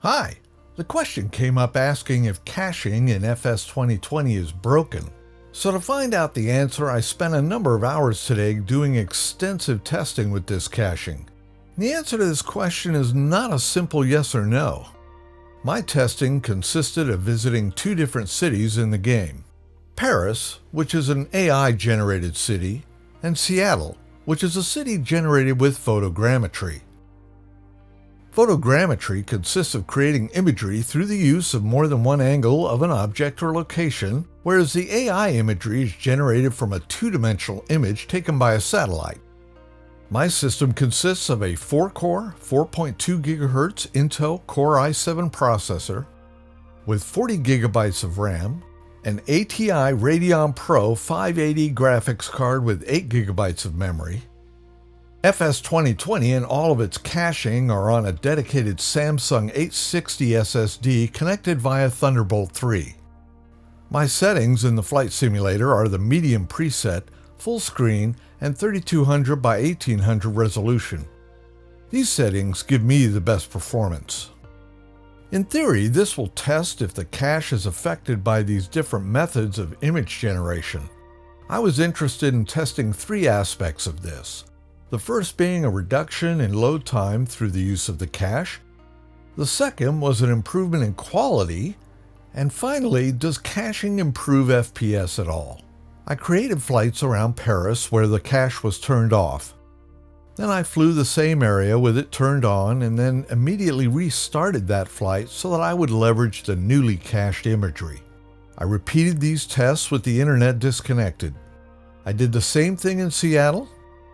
Hi! The question came up asking if caching in FS 2020 is broken. So to find out the answer, I spent a number of hours today doing extensive testing with this caching. The answer to this question is not a simple yes or no. My testing consisted of visiting two different cities in the game. Paris, which is an AI-generated city, and Seattle, which is a city generated with photogrammetry. Photogrammetry consists of creating imagery through the use of more than one angle of an object or location, whereas the AI imagery is generated from a two-dimensional image taken by a satellite. My system consists of a 4-core, 4.2 GHz Intel Core i7 processor with 40 GB of RAM, an ATI Radeon Pro 580 graphics card with 8 GB of memory. FS 2020 and all of its caching are on a dedicated Samsung 860 SSD connected via Thunderbolt 3. My settings in the flight simulator are the medium preset, full screen, and 3200 by 1800 resolution. These settings give me the best performance. In theory, this will test if the cache is affected by these different methods of image generation. I was interested in testing three aspects of this. The first being a reduction in load time through the use of the cache. The second was an improvement in quality. And finally, does caching improve FPS at all? I created flights around Paris where the cache was turned off. Then I flew the same area with it turned on and then immediately restarted that flight so that I would leverage the newly cached imagery. I repeated these tests with the internet disconnected. I did the same thing in Seattle.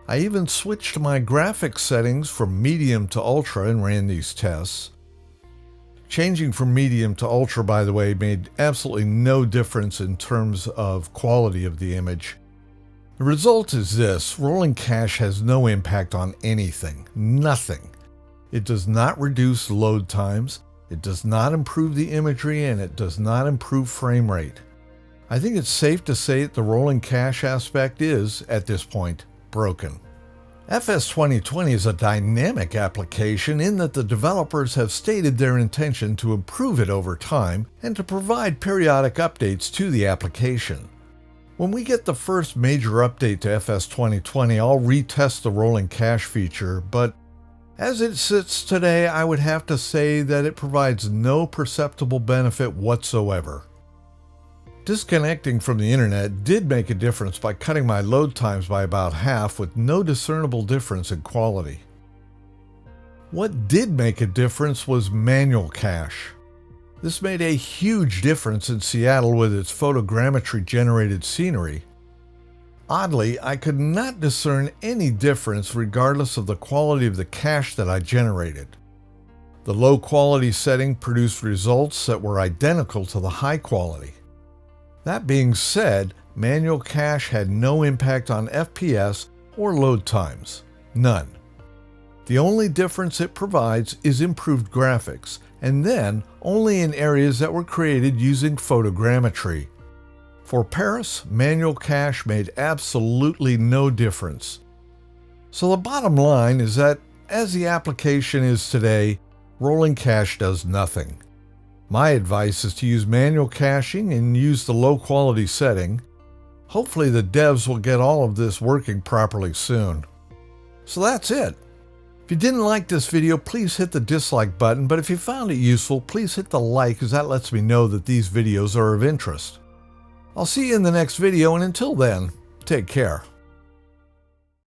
I even switched my graphics settings from medium to ultra and ran these tests. Changing from medium to ultra, by the way, made absolutely no difference in terms of quality of the image. The result is this: rolling cache has no impact on anything, nothing. It does not reduce load times, it does not improve the imagery, and it does not improve frame rate. I think it's safe to say that the rolling cache aspect is, at this point, broken. FS 2020 is a dynamic application in that the developers have stated their intention to improve it over time and to provide periodic updates to the application. When we get the first major update to FS 2020, I'll retest the rolling cache feature, but as it sits today, I would have to say that it provides no perceptible benefit whatsoever. Disconnecting from the internet did make a difference by cutting my load times by about half with no discernible difference in quality. What did make a difference was manual cache. This made a huge difference in Seattle with its photogrammetry generated scenery. Oddly, I could not discern any difference regardless of the quality of the cache that I generated. The low quality setting produced results that were identical to the high quality. That being said, manual cache had no impact on FPS or load times. None. The only difference it provides is improved graphics, and then only in areas that were created using photogrammetry. For Paris, manual cache made absolutely no difference. So the bottom line is that, as the application is today, rolling cache does nothing. My advice is to use manual caching and use the low quality setting. Hopefully the devs will get all of this working properly soon. So that's it. If you didn't like this video, please hit the dislike button, but if you found it useful, please hit the like, as that lets me know that these videos are of interest. I'll see you in the next video, and until then, take care.